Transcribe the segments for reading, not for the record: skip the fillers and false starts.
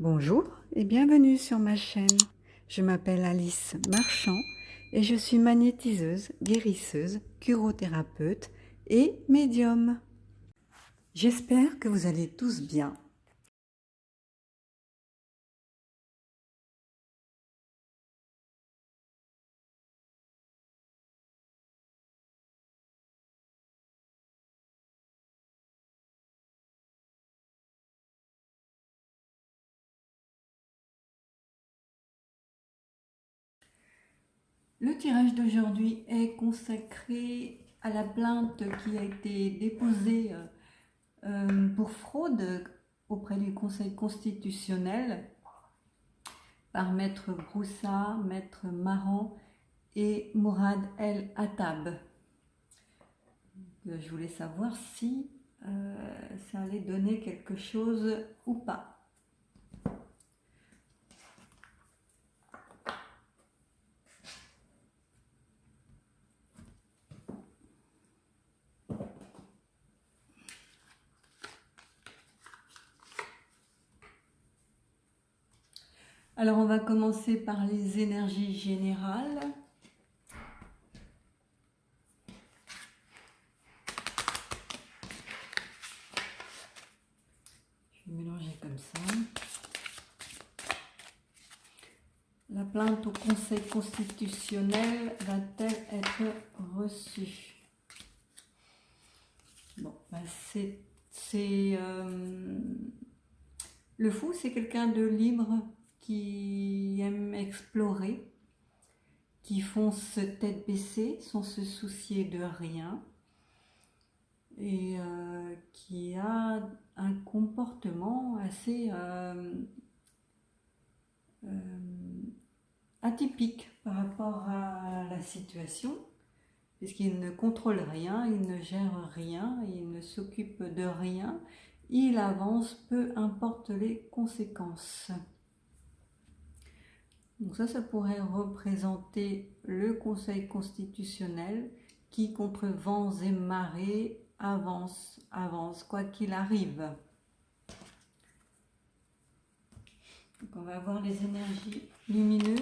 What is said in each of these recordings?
Bonjour et bienvenue sur ma chaîne. Je m'appelle Alice Marchand et je suis magnétiseuse, guérisseuse, curothérapeute et médium. J'espère que vous allez tous bien. Le tirage d'aujourd'hui est consacré à la plainte qui a été déposée pour fraude auprès du Conseil constitutionnel par Maître Broussa, Maître Maran et Mourad El Hattab. Je voulais savoir si ça allait donner quelque chose ou pas. Alors on va commencer par les énergies générales. Je vais mélanger comme ça. La plainte au Conseil constitutionnel va-t-elle être reçue? Bon, ben le fou, c'est quelqu'un de libre qui aime explorer, qui fonce tête baissée sans se soucier de rien et qui a un comportement assez atypique par rapport à la situation, puisqu'il ne contrôle rien, il ne gère rien, il ne s'occupe de rien, il avance, peu importe les conséquences. Donc ça pourrait représenter le Conseil constitutionnel qui, contre vents et marées, avance, quoi qu'il arrive. Donc on va voir les énergies lumineuses.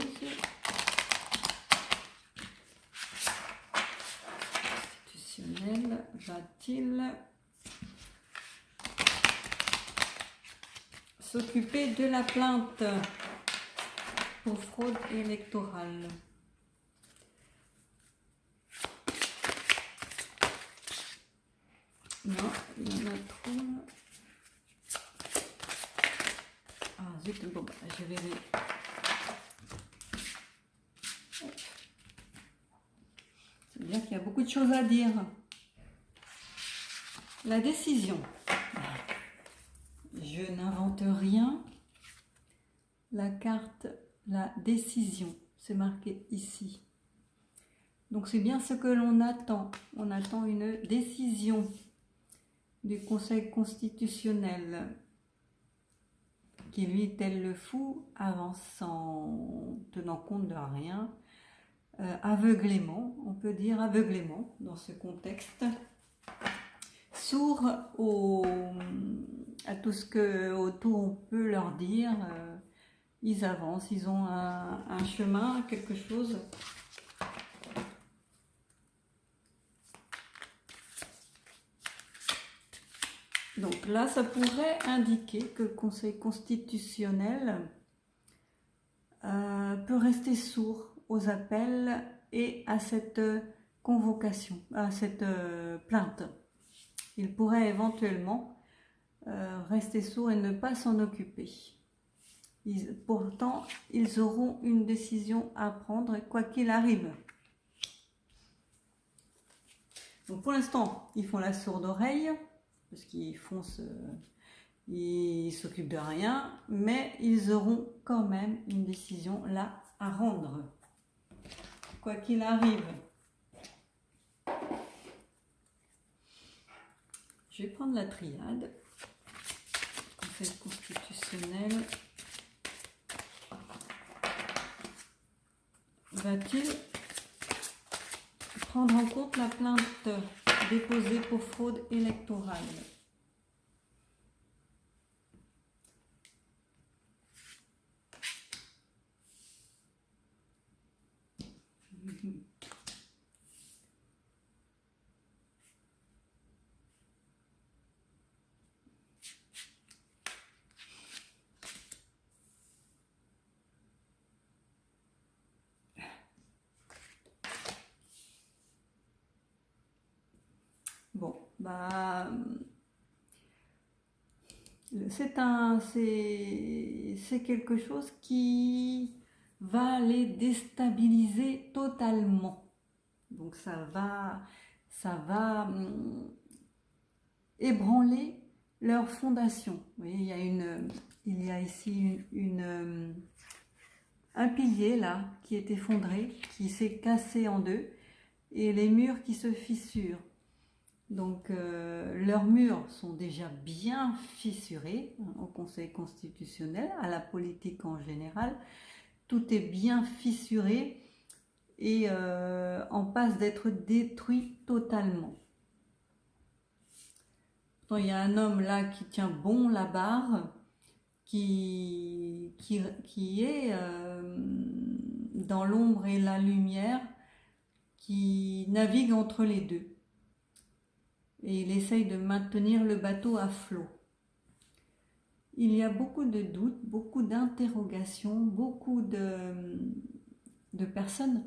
Constitutionnel va-t-il s'occuper de la plainte pour fraude électorale? Non, il y en a trop. Ah zut, bon, je vais les... C'est bien qu'il y a beaucoup de choses à dire. La décision. Je n'invente rien. La carte, la décision, c'est marqué ici. Donc c'est bien ce que l'on attend. On attend une décision du Conseil constitutionnel qui, lui, tel le fou, avance sans tenant compte de rien, aveuglément, on peut dire aveuglément dans ce contexte, sourd à tout ce que autour on peut leur dire. Ils avancent, ils ont un chemin, quelque chose. Donc là, ça pourrait indiquer que le Conseil constitutionnel peut rester sourd aux appels et à cette convocation, à cette plainte. Il pourrait éventuellement rester sourd et ne pas s'en occuper. Pourtant, ils auront une décision à prendre quoi qu'il arrive. Donc pour l'instant, ils font la sourde oreille, parce qu'ils foncent, ils s'occupent de rien, mais ils auront quand même une décision là à rendre, quoi qu'il arrive. Je vais prendre la triade. Conseil constitutionnel va-t-il prendre en compte la plainte déposée pour fraude électorale? bah, c'est quelque chose qui va les déstabiliser totalement. Donc ça va ébranler leur fondation. Vous voyez, il y a ici un pilier là qui est effondré, qui s'est cassé en deux, et les murs qui se fissurent. Donc leurs murs sont déjà bien fissurés au Conseil constitutionnel, à la politique en général. Tout est bien fissuré et en passe d'être détruit totalement. Pourtant, il y a un homme là qui tient bon la barre, qui est dans l'ombre et la lumière, qui navigue entre les deux. Et il essaye de maintenir le bateau à flot. Il y a beaucoup de doutes, beaucoup d'interrogations, beaucoup de personnes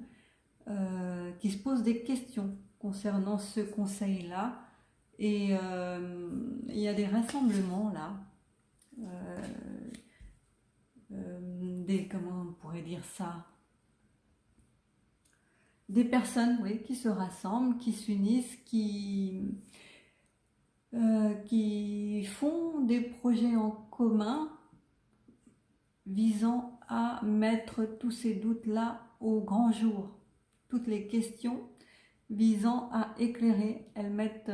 qui se posent des questions concernant ce conseil-là. Et il y a des rassemblements là, comment on pourrait dire ça, des personnes, oui, qui se rassemblent, qui s'unissent, qui font des projets en commun visant à mettre tous ces doutes-là au grand jour. Toutes les questions visant à éclairer, elles mettent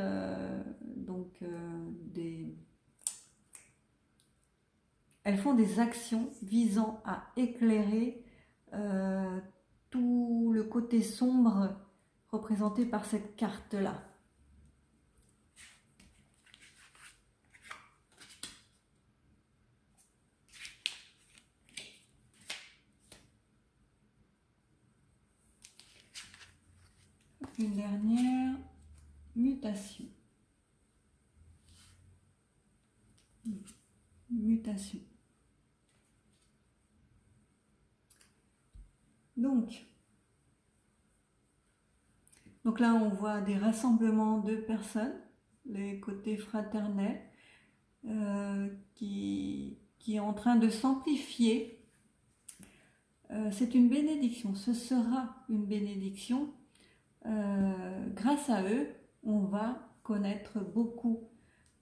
elles font des actions visant à éclairer tout le côté sombre représenté par cette carte-là. Une dernière mutation. Mutation. Donc là, on voit des rassemblements de personnes, les côtés fraternels, qui est en train de s'amplifier. C'est une bénédiction, ce sera une bénédiction. Grâce à eux, on va connaître beaucoup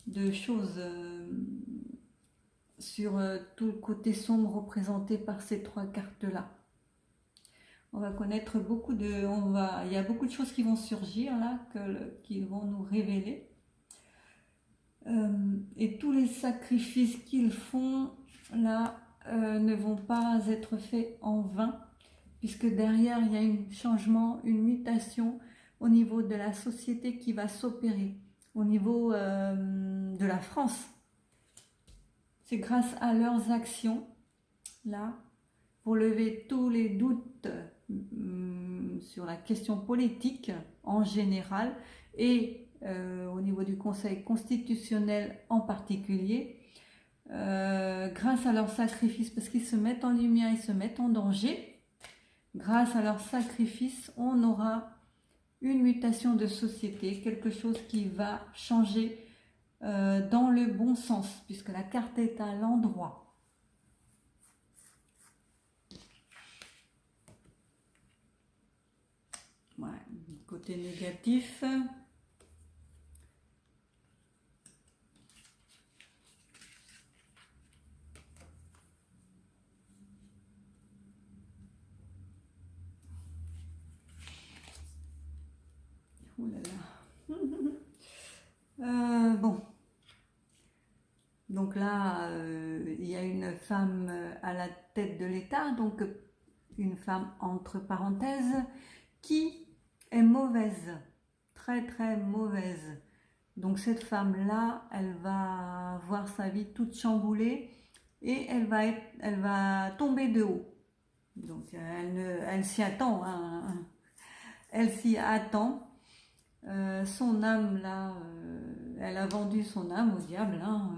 de choses sur tout le côté sombre représenté par ces trois cartes-là. On va connaître il y a beaucoup de choses qui vont surgir là, qui vont nous révéler. Et tous les sacrifices qu'ils font là ne vont pas être faits en vain, puisque derrière il y a un changement, une mutation au niveau de la société qui va s'opérer, au niveau de la France. C'est grâce à leurs actions là, pour lever tous les doutes sur la question politique en général et au niveau du Conseil constitutionnel en particulier, grâce à leurs sacrifices, parce qu'ils se mettent en lumière, ils se mettent en danger. Grâce à leurs sacrifices, on aura une mutation de société, quelque chose qui va changer dans le bon sens, puisque la carte est à l'endroit. Ouais, côté négatif. Oh là là. Bon. Donc là, il y a une femme à la tête de l'État, donc une femme entre parenthèses, qui est mauvaise, très très mauvaise. Donc cette femme-là, elle va voir sa vie toute chamboulée et elle va tomber de haut. Donc elle s'y attend, hein. Elle s'y attend. Son âme là, elle a vendu son âme au diable, hein.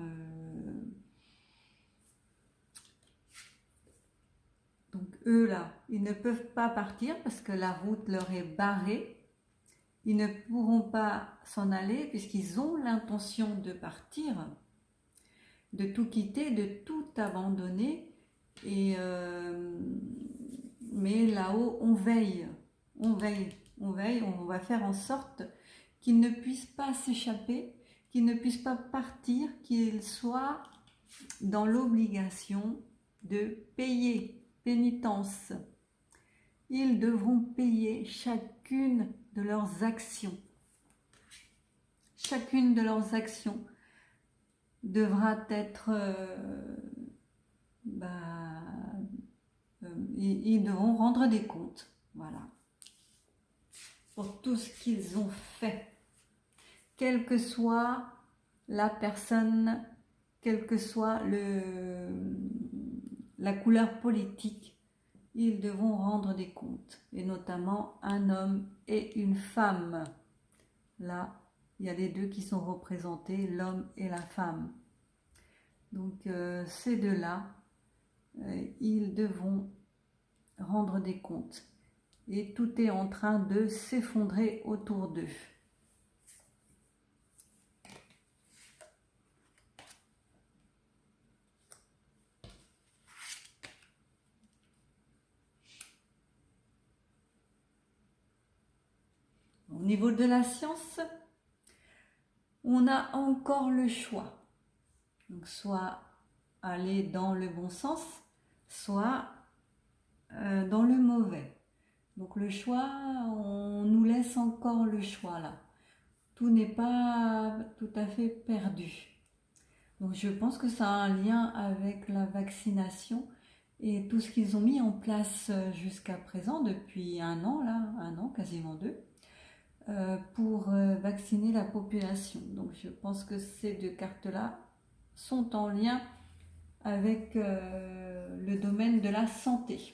Donc eux là, ils ne peuvent pas partir parce que la route leur est barrée. Ils ne pourront pas s'en aller puisqu'ils ont l'intention de partir, de tout quitter, de tout abandonner. Mais là-haut, on veille, on veille, on veille, on va faire en sorte qu'ils ne puissent pas s'échapper, qu'ils ne puissent pas partir, qu'ils soient dans l'obligation de payer pénitence. Ils devront payer chacune de leurs actions. Chacune de leurs actions devra être... ils devront rendre des comptes. Voilà. Pour tout ce qu'ils ont fait. Quelle que soit la personne, quelle que soit la couleur politique, ils devront rendre des comptes, et notamment un homme et une femme. Là, il y a les deux qui sont représentés, l'homme et la femme. Donc ces deux-là, ils devront rendre des comptes. Et tout est en train de s'effondrer autour d'eux. Au niveau de la science, on a encore le choix. Donc soit aller dans le bon sens, soit dans le mauvais. Donc le choix, on nous laisse encore le choix là. Tout n'est pas tout à fait perdu. Donc je pense que ça a un lien avec la vaccination et tout ce qu'ils ont mis en place jusqu'à présent, depuis un an, quasiment 2, pour vacciner la population. Donc je pense que ces deux cartes-là sont en lien avec le domaine de la santé.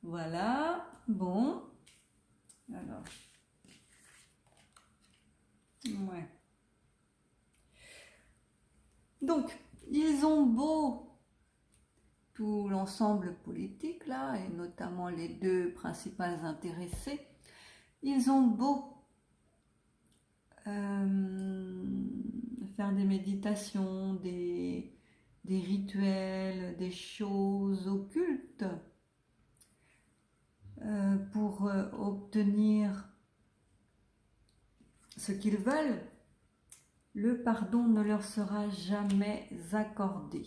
Voilà, bon. Alors, ouais. Donc, ils ont beau, tout l'ensemble politique là, et notamment les deux principales intéressés, ils ont beau faire des méditations, des rituels, des choses occultes pour obtenir ce qu'ils veulent, le pardon ne leur sera jamais accordé.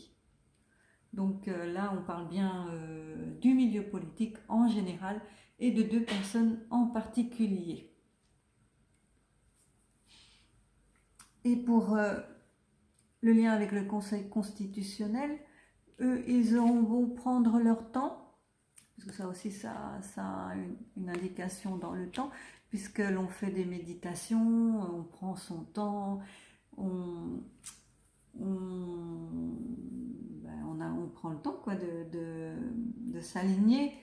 Donc là, on parle bien du milieu politique en général et de deux personnes en particulier. Et pour le lien avec le Conseil constitutionnel, eux, ils auront beau prendre leur temps, parce que ça aussi, ça a une indication dans le temps, puisque l'on fait des méditations, on prend son temps, on prend le temps quoi, de s'aligner.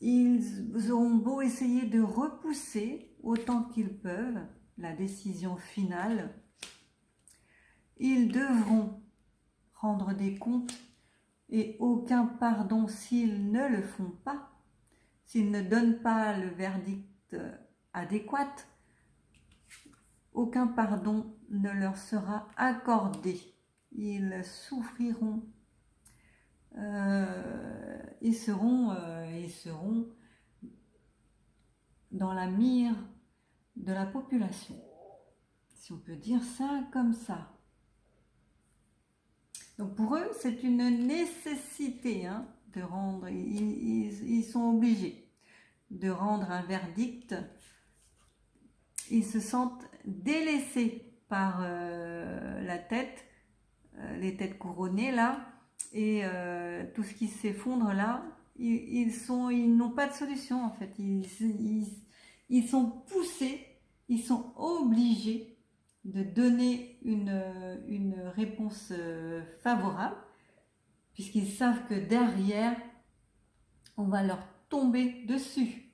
Ils auront beau essayer de repousser autant qu'ils peuvent la décision finale, ils devront rendre des comptes et aucun pardon s'ils ne le font pas, s'ils ne donnent pas le verdict adéquat, aucun pardon ne leur sera accordé. Ils souffriront, ils seront dans la mire de la population, si on peut dire ça comme ça. Donc pour eux, c'est une nécessité de rendre, ils sont obligés de rendre un verdict. Ils se sentent délaissés par la tête, les têtes couronnées là, et tout ce qui s'effondre là, ils n'ont pas de solution en fait. Ils sont poussés, ils sont obligés de donner une réponse favorable puisqu'ils savent que derrière, on va leur tomber dessus.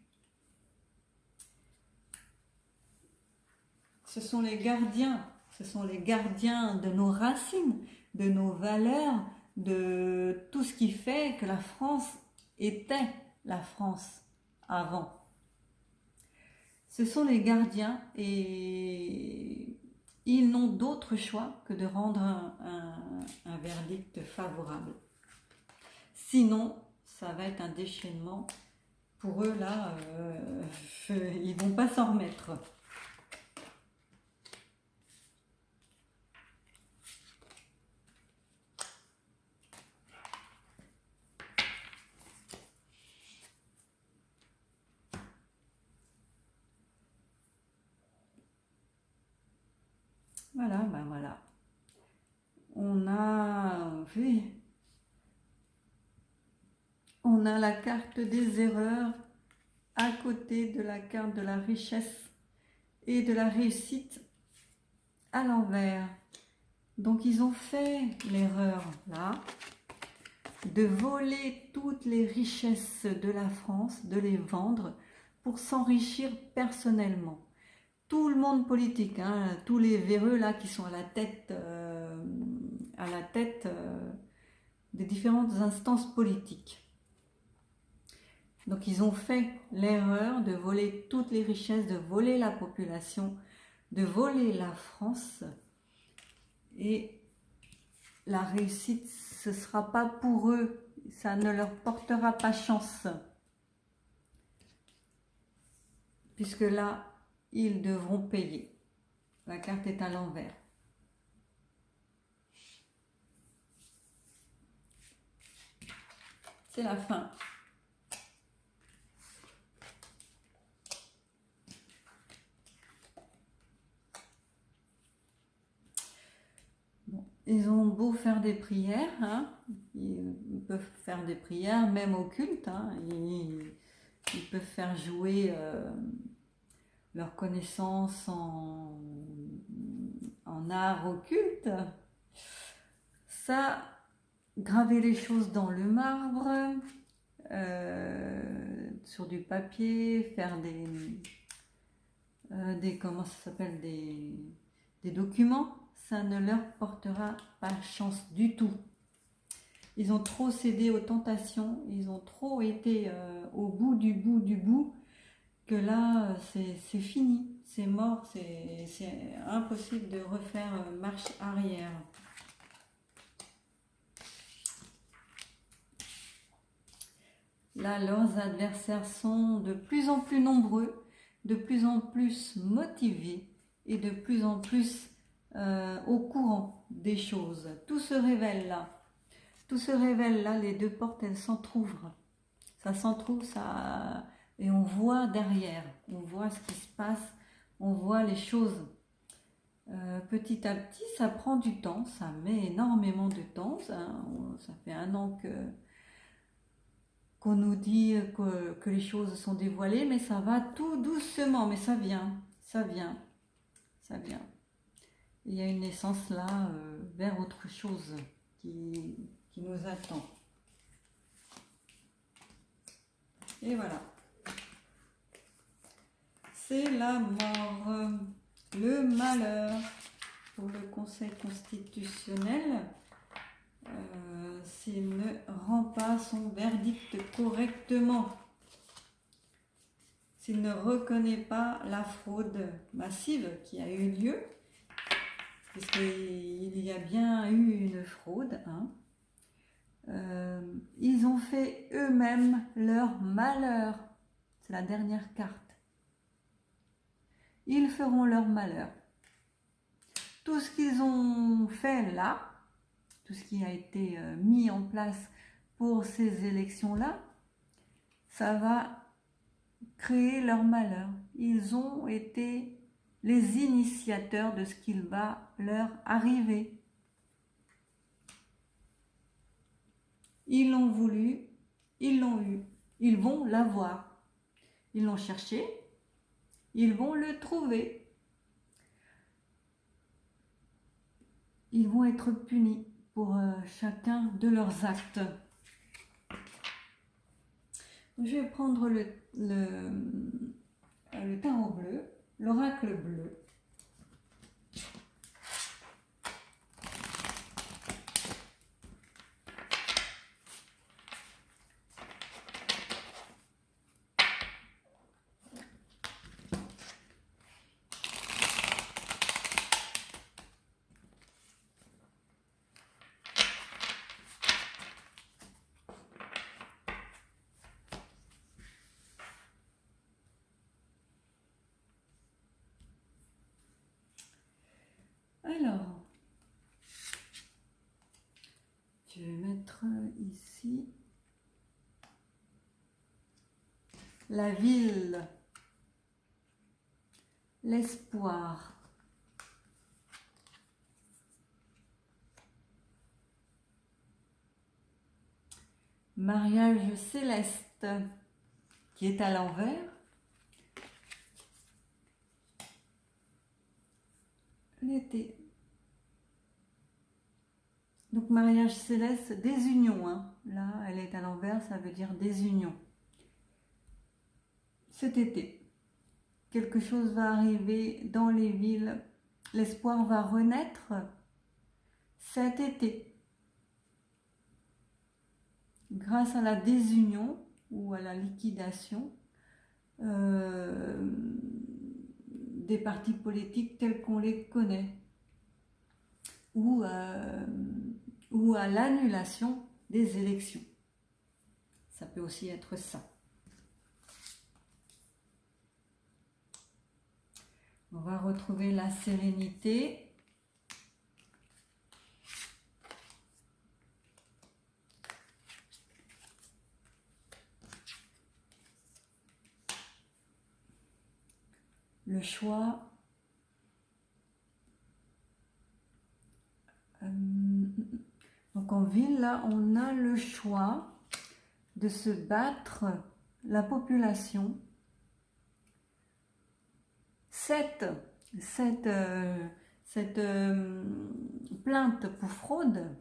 Ce sont les gardiens de nos racines, de nos valeurs, de tout ce qui fait que la France était la France avant. Ce sont les gardiens et ils n'ont d'autre choix que de rendre un verdict favorable. Sinon, ça va être un déchaînement. Pour eux, là, ils ne vont pas s'en remettre. Voilà, ben voilà. On a la carte des erreurs à côté de la carte de la richesse et de la réussite à l'envers. Donc ils ont fait l'erreur là de voler toutes les richesses de la France, de les vendre pour s'enrichir personnellement. Tout le monde politique, hein, tous les véreux là qui sont à la tête des différentes instances politiques. Donc ils ont fait l'erreur de voler toutes les richesses, de voler la population, de voler la France. Et la réussite, ce ne sera pas pour eux, ça ne leur portera pas chance. Puisque là, ils devront payer. La carte est à l'envers. C'est la fin. Bon, ils ont beau faire des prières, hein, ils peuvent faire des prières, même occultes, hein, ils peuvent faire jouer leur connaissance en art occulte. Ça, graver les choses dans le marbre, sur du papier, faire comment ça s'appelle, des documents, ça ne leur portera pas chance du tout. Ils ont trop cédé aux tentations, ils ont trop été au bout du bout, que là, c'est fini, c'est mort, c'est impossible de refaire marche arrière. Là, leurs adversaires sont de plus en plus nombreux, de plus en plus motivés et de plus en plus au courant des choses. Tout se révèle là. Tout se révèle là, les deux portes, elles s'entr'ouvrent. Ça s'entrouvre, ça... et on voit derrière, on voit ce qui se passe, on voit les choses. Petit à petit, ça prend du temps, ça met énormément de temps. Ça fait 1 an qu'on nous dit que les choses sont dévoilées, mais ça va tout doucement, mais ça vient, ça vient, ça vient. Il y a une naissance là, vers autre chose qui nous attend. Et voilà. C'est la mort, le malheur pour le Conseil constitutionnel. S'il ne rend pas son verdict correctement, s'il ne reconnaît pas la fraude massive qui a eu lieu, puisqu'il y a bien eu une fraude, hein. Ils ont fait eux-mêmes leur malheur. C'est la dernière carte. Ils feront leur malheur. Tout ce qu'ils ont fait là, tout ce qui a été mis en place pour ces élections-là, ça va créer leur malheur. Ils ont été les initiateurs de ce qu'il va leur arriver. Ils l'ont voulu, ils l'ont eu, ils vont l'avoir. Ils l'ont cherché, ils vont le trouver. Ils vont être punis pour chacun de leurs actes. Je vais prendre le tarot bleu, l'oracle bleu. Alors, je vais mettre ici la ville, l'espoir, mariage céleste qui est à l'envers, l'été. Donc mariage céleste, désunion, hein. Là, elle est à l'envers, ça veut dire désunion. Cet été, quelque chose va arriver dans les villes, l'espoir va renaître cet été. Grâce à la désunion ou à la liquidation des partis politiques tels qu'on les connaît. Ou à l'annulation des élections. Ça peut aussi être ça. On va retrouver la sérénité. Le choix. Donc en ville, là, on a le choix de se battre, la population. Cette plainte pour fraude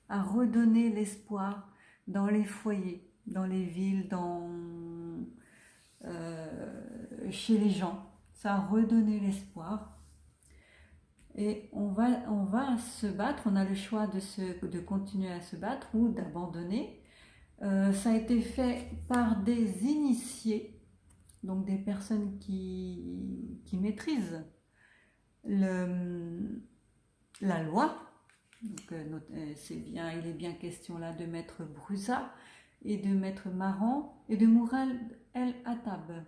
a redonné l'espoir dans les foyers, dans les villes, chez les gens. Ça a redonné l'espoir. Et on va se battre, on a le choix de continuer à se battre ou d'abandonner. Ça a été fait par des initiés, donc des personnes qui maîtrisent la loi. Donc, il est bien question là de Maître Broussa et de Maître Maran et de Mourad El Hattab.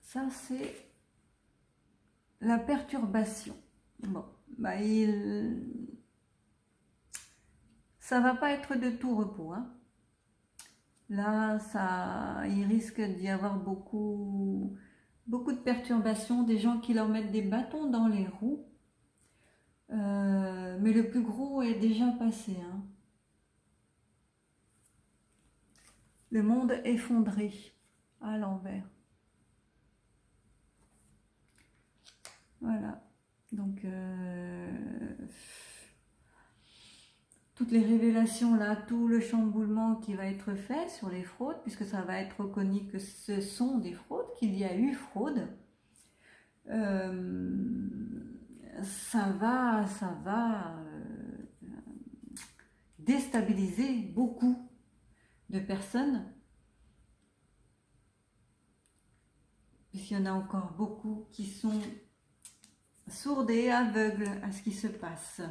Ça, c'est la perturbation. Bon, ça va pas être de tout repos, hein. Là, il risque d'y avoir beaucoup de perturbations, des gens qui leur mettent des bâtons dans les roues. Mais le plus gros est déjà passé, hein. Le monde effondré à l'envers. Voilà. Donc, toutes les révélations là, tout le chamboulement qui va être fait sur les fraudes, puisque ça va être reconnu que ce sont des fraudes, qu'il y a eu fraude, ça va déstabiliser beaucoup de personnes, puisqu'il y en a encore beaucoup qui sont sourdes et aveugles à ce qui se passe.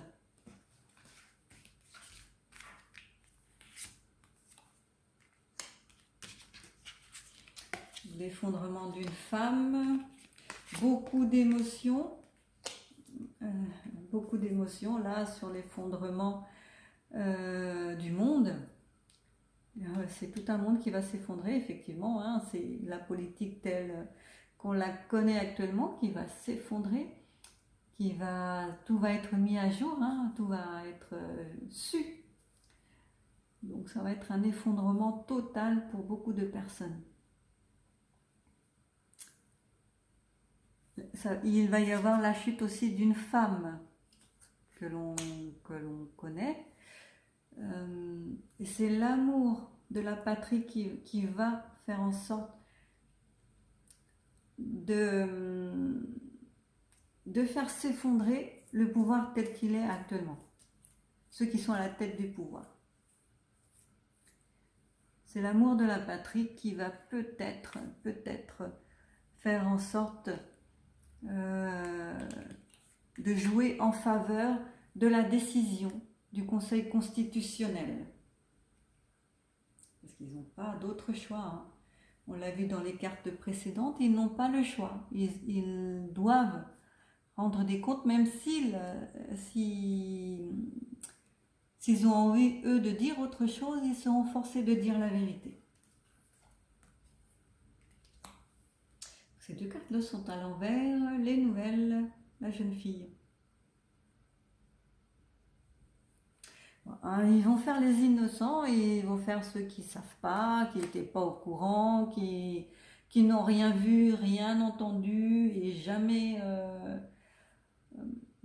L'effondrement d'une femme, beaucoup d'émotions là sur l'effondrement du monde. C'est tout un monde qui va s'effondrer, effectivement, hein. C'est la politique telle qu'on la connaît actuellement qui va s'effondrer, tout va être mis à jour, hein, tout va être su. Donc ça va être un effondrement total pour beaucoup de personnes. Il va y avoir la chute aussi d'une femme. que l'on connaît. Et c'est l'amour de la patrie qui va faire en sorte de faire s'effondrer le pouvoir tel qu'il est actuellement. Ceux qui sont à la tête du pouvoir. C'est l'amour de la patrie qui va peut-être faire en sorte de jouer en faveur de la décision du Conseil constitutionnel. Parce qu'ils n'ont pas d'autre choix. Hein. On l'a vu dans les cartes précédentes, ils n'ont pas le choix. Ils doivent rendre des comptes, même s'ils ont envie, eux, de dire autre chose, ils seront forcés de dire la vérité. Ces deux cartes-là sont à l'envers, les nouvelles, la jeune fille. Ils vont faire les innocents et ils vont faire ceux qui ne savent pas, qui n'étaient pas au courant, qui n'ont rien vu, rien entendu et jamais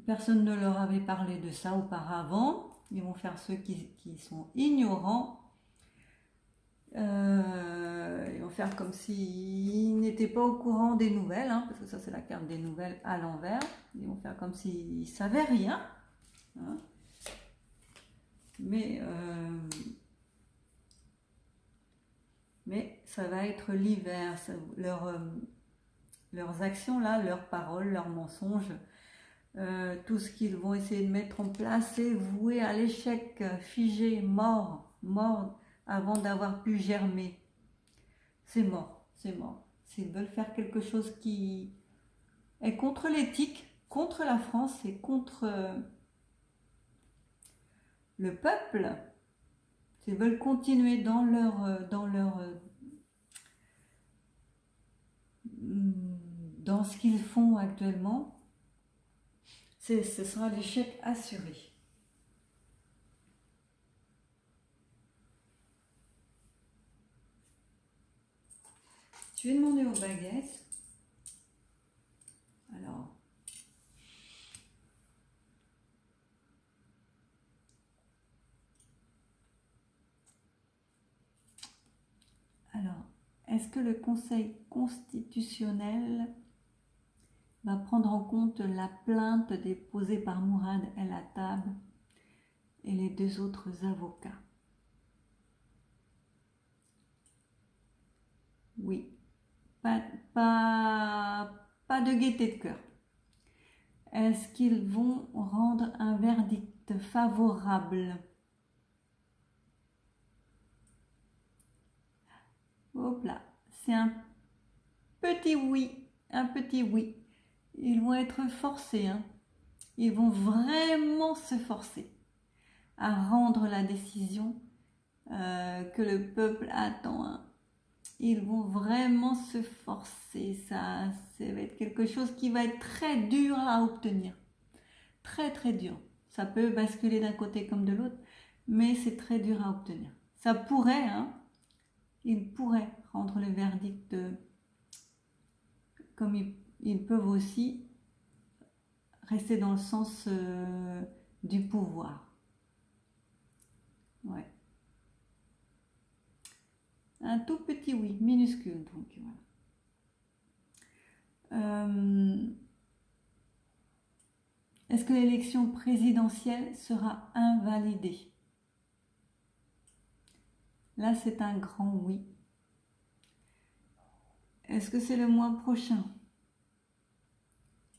personne ne leur avait parlé de ça auparavant. Ils vont faire ceux qui sont ignorants. Ils vont faire comme s'ils n'étaient pas au courant des nouvelles, hein, parce que ça c'est la carte des nouvelles à l'envers. Ils vont faire comme s'ils ne savaient rien. Hein. Mais ça va être l'hiver, leurs actions là, leurs paroles, leurs mensonges, tout ce qu'ils vont essayer de mettre en place est voué à l'échec, figé, mort avant d'avoir pu germer. C'est mort, c'est mort. S'ils veulent faire quelque chose qui est contre l'éthique, contre la France et contre le peuple, s'ils veulent continuer dans ce qu'ils font actuellement, ce sera l'échec assuré. Je vais demander aux baguettes. Alors, est-ce que le Conseil constitutionnel va prendre en compte la plainte déposée par Mourad El Hattab et les deux autres avocats? Oui. Pas de gaieté de cœur. Est-ce qu'ils vont rendre un verdict favorable? Hop là, c'est un petit oui, Ils vont être forcés, hein. Ils vont vraiment se forcer à rendre la décision que le peuple attend. Hein. Ils vont vraiment se forcer, ça va être quelque chose qui va être très dur à obtenir. Très très dur. Ça peut basculer d'un côté comme de l'autre, mais c'est très dur à obtenir. Ça pourrait, hein, ils pourraient rendre le verdict comme ils peuvent aussi rester dans le sens du pouvoir. Ouais. Un tout petit oui, minuscule, donc voilà. Est-ce que l'élection présidentielle sera invalidée? Là, c'est un grand oui. Est-ce que c'est le mois prochain?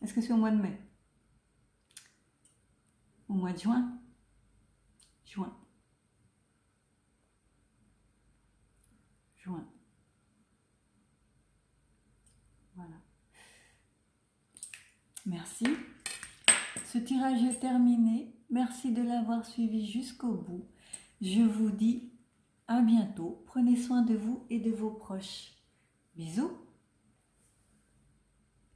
Est-ce que c'est au mois de mai? Au mois de juin? Juin. Voilà. Merci. Ce tirage est terminé. Merci de l'avoir suivi jusqu'au bout. Je vous dis à bientôt. Prenez soin de vous et de vos proches. Bisous.